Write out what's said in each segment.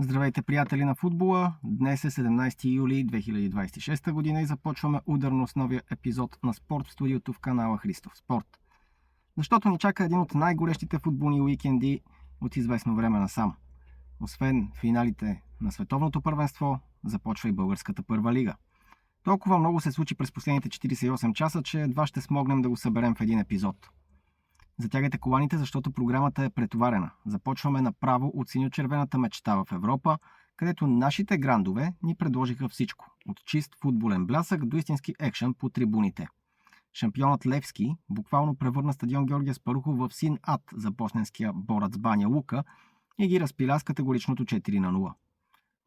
Здравейте, приятели на футбола! Днес е 17 юли 2026 година и започваме ударно с новия епизод на Спорт в студиото в канала Христов Спорт. Защото ни чака един от най-горещите футболни уикенди от известно време насам. Освен финалите на световното първенство, започва и българската първа лига. Толкова много се случи през последните 48 часа, че едва ще смогнем да го съберем в един епизод. Затягайте коланите, защото програмата е претоварена. Започваме направо от синьо-червената мечта в Европа, където нашите грандове ни предложиха всичко. От чист футболен блясък до истински екшън по трибуните. Шампионът Левски буквално превърна стадион Георгия Спарухов в син ад за босненския Борец Баня Лука и ги разпиля с категоричното 4-0.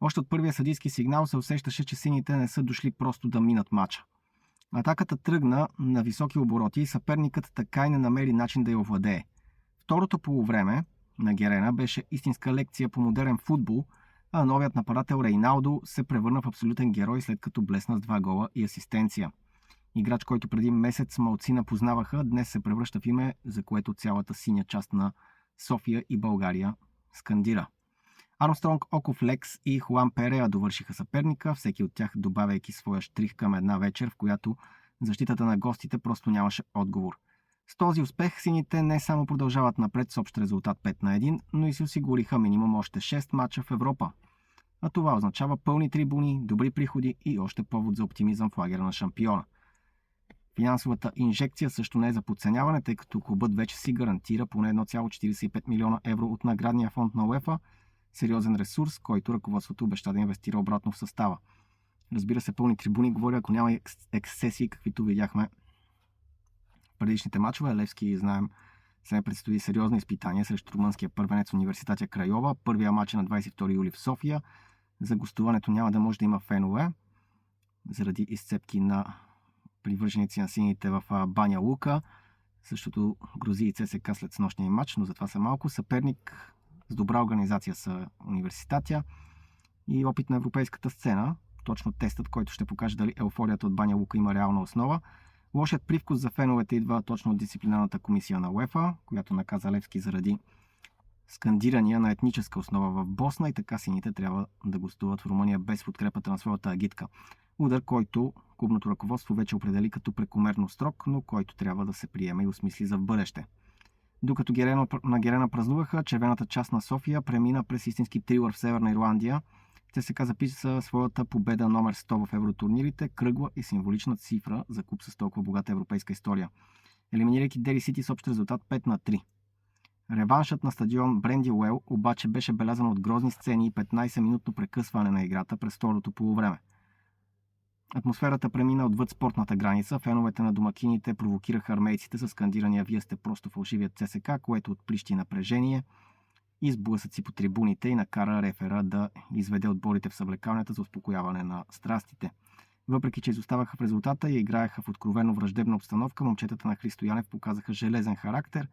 Още от първия съдийски сигнал се усещаше, че сините не са дошли просто да минат мача. Атаката тръгна на високи обороти и съперникът така и не намери начин да я овладее. Второто полувреме на Герена беше истинска лекция по модерен футбол, а новият нападател Рейналдо се превърна в абсолютен герой, след като блесна с 2 гола и асистенция. Играч, който преди месец малцина познаваха, днес се превръща в име, за което цялата синя част на София и България скандира. Армстронг, Оков Лекс и Хуан Перея довършиха съперника, всеки от тях добавяйки своя штрих към една вечер, в която защитата на гостите просто нямаше отговор. С този успех сините не само продължават напред с общ резултат 5-1, но и си осигуриха минимум още 6 мача в Европа. А това означава пълни трибуни, добри приходи и още повод за оптимизъм в лагера на шампиона. Финансовата инжекция също не е за подценяване, тъй като клубът вече си гарантира поне 1,45 милиона евро от наградния фонд на УЕФА, сериозен ресурс, който ръководството обеща да инвестира обратно в състава. Разбира се, пълни трибуни, говоря, ако няма ексцесии, каквито видяхме в предишните мачове. Левски, знаем, се предстои сериозно изпитание срещу румънския първенец Университатия Крайова. Първия мач е на 22 юли в София. За гостуването няма да може да има фенове, заради изцепки на привърженици на сините в Баня Лука. Същото грози и ЦСКА след снощния матч, но за това са малко. Съперник с добра организация са Университатия и опит на европейската сцена. Точно тестът, който ще покаже дали еуфорията от Баня Лука има реална основа. Лошият привкус за феновете идва точно от дисциплинарната комисия на УЕФА, която наказа Левски заради скандирания на етническа основа в Босна и така сините трябва да гостуват в Румъния без подкрепата на своята агитка. Удар, който клубното ръководство вече определи като прекомерно строг, но който трябва да се приеме и осмисли за в бъдеще. Докато на Герена празнуваха, червената част на София премина през истински трилър в Северна Ирландия. ЦСКА записа своята победа номер 100 в евротурнирите, кръгла и символична цифра за клуб с толкова богата европейска история, елиминирайки Дери Сити с общ резултат 5-3. Реваншът на стадион Бренди Уел обаче беше белязан от грозни сцени и 15-минутно прекъсване на играта през второто полувреме. Атмосферата премина отвъд спортната граница, феновете на домакините провокираха армейците с скандирания "Вие сте просто фалшивият ЦСКА", което отплищи напрежение и сблъсъци по трибуните и накара рефера да изведе отборите в съблекалнята за успокояване на страстите. Въпреки че изоставаха в резултата и играеха в откровено враждебна обстановка, момчетата на Христо Янев показаха железен характер.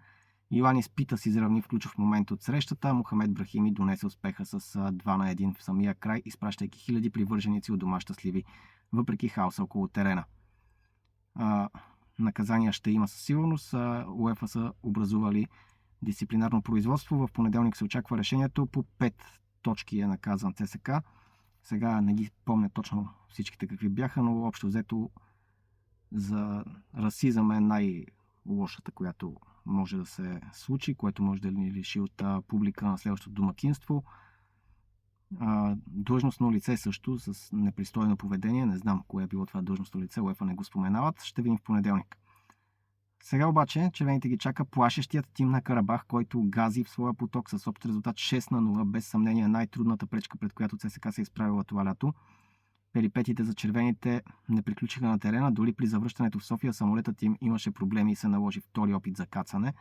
Йоанис Пита си изравни в ключов момент от срещата, а Мохамед Брахими донесе успеха с 2-1 в самия край, изпращайки хиляди привърженици у дома щастливи, въпреки хаоса около терена. Наказания ще има със сигурност. УЕФА са образували дисциплинарно производство. В понеделник се очаква решението. По 5 точки е наказан ЦСКА. Сега не ги помня точно всичките какви бяха, но общо взето за расизъм е най-лошата, която може да се случи, което може да ни лиши от публика на следващото домакинство. Длъжностно лице също с непристойно поведение. Не знам кое е било това длъжностно лице, УЕФА не го споменават. Ще видим в понеделник. Сега обаче червените ги чака плашещият тим на Карабах, който гази в своя поток с общ резултат 6-0, без съмнение най-трудната пречка, пред която ЦСКА се изправила това лято. Перипетите за червените не приключиха на терена, дори при завръщането в София самолетът им имаше проблеми и се наложи втори опит за кацане.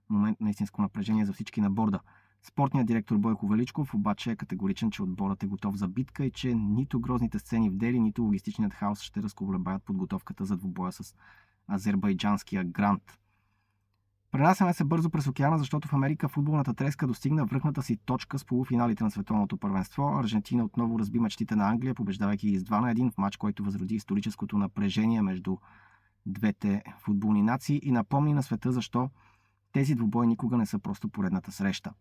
Момент на истинско напрежение за всички на борда. Спортният директор Бойко Величков обаче е категоричен, че отборът е готов за битка и че нито грозните сцени в Дели, нито логистичният хаос ще разколебаят подготовката за двубоя с азербайджанския грант. Пренасяме се бързо през океана, защото в Америка футболната треска достигна връхната си точка с полуфиналите на световното първенство. Аржентина отново разби мечтите на Англия, побеждавайки ги с 2-1 в матч, който възроди историческото напрежение между двете футболни нации и напомни на света защо тези двубои никога не са просто поредната среща.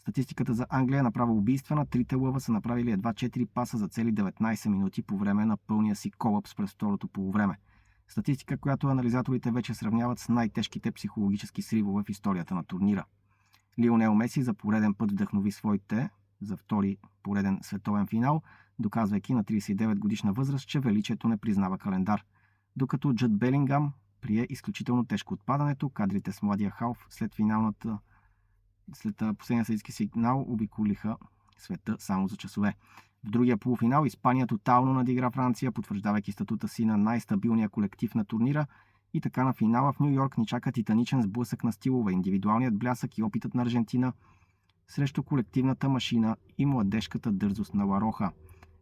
Статистиката за Англия е направо убийствена. Трите лъва са направили едва 4 паса за цели 19 минути по време на пълния си колапс през второто полувреме. Статистика, която анализаторите вече сравняват с най-тежките психологически сривове в историята на турнира. Лионел Меси за пореден път вдъхнови своите за втори пореден световен финал, доказвайки на 39 годишна възраст, че величието не признава календар. Докато Джуд Белингам прие изключително тежко отпадането, кадрите с младия халф след последния съдийски сигнал обиколиха света само за часове. В другия полуфинал Испания тотално надигра Франция, потвърждавайки статута си на най-стабилния колектив на турнира, и така на финала в Ню Йорк ни чака титаничен сблъсък на стилове, индивидуалният блясък и опитът на Аржентина срещу колективната машина и младежката дързост на Лароха.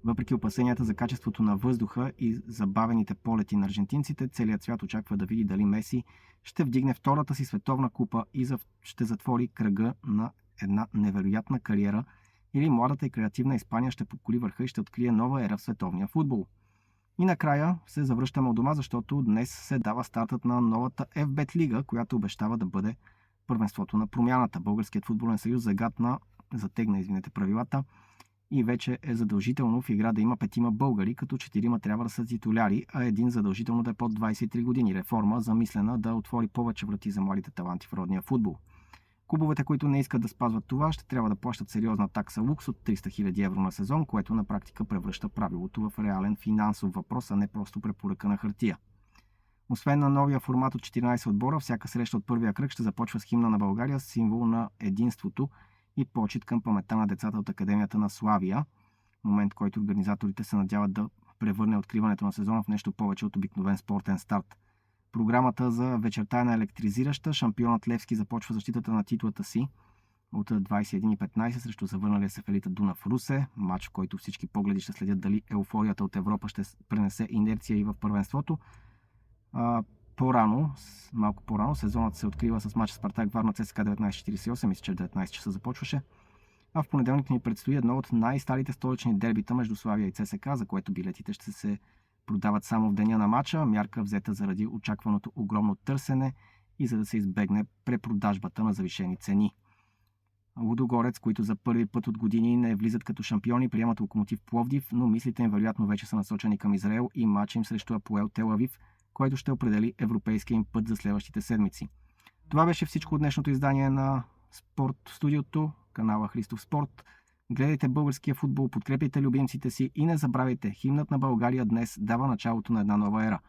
Въпреки опасенията за качеството на въздуха и забавените полети на аржентинците, целият свят очаква да види дали Меси ще вдигне втората си световна купа и ще затвори кръга на една невероятна кариера, или младата и креативна Испания ще поколи върха и ще открие нова ера в световния футбол. И накрая се завръщаме от дома, защото днес се дава стартът на новата FBET лига, която обещава да бъде първенството на промяната. Българският футболен съюз затегна правилата и вече е задължително в игра да има 5 българи, като 4 трябва да са титуляри, а един задължително да е под 23 години. Реформа, замислена да отвори повече врати за младите таланти в родния футбол. Клубовете, които не искат да спазват това, ще трябва да плащат сериозна такса лукс от 300 000 евро на сезон, което на практика превръща правилото в реален финансов въпрос, а не просто препоръка на хартия. Освен на новия формат от 14 отбора, всяка среща от първия кръг ще започва с химна на България, символ на единството и почит към паметта на децата от Академията на Славия. Момент, който организаторите се надяват да превърне откриването на сезона в нещо повече от обикновен спортен старт. Програмата за вечерта е на електризираща. Шампионът Левски започва защитата на титлата си от 21:15 срещу завърналия се в елита Дунав Русе. Матч, в който всички погледи ще следят дали еуфорията от Европа ще пренесе инерция и в първенството. Малко по-рано, сезонът се открива с матч Спартак Варна ЦСКА 19:48, мисля, че в 19 часа започваше. А в понеделник ни предстои едно от най-старите столични дербита между Славия и ЦСКА, за което билетите ще се продават само в деня на матча, мярка взета заради очакваното огромно търсене и за да се избегне препродажбата на завишени цени. Лудогорец, които за първи път от години не влизат като шампиони, приемат Локомотив Пловдив, но мислите им вероятно вече са насочени към Израел и матч им срещу Апоел Тел Авив, който ще определи европейския им път за следващите седмици. Това беше всичко от днешното издание на Спорт Студиото, канала Христов Спорт. Гледайте българския футбол, подкрепяйте любимците си и не забравяйте, химнът на България днес дава началото на една нова ера.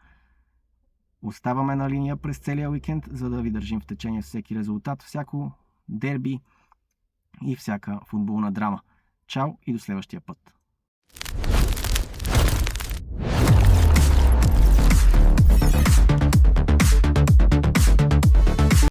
Оставаме на линия през целия уикенд, за да ви държим в течение всеки резултат, всяко дерби и всяка футболна драма. Чао и до следващия път!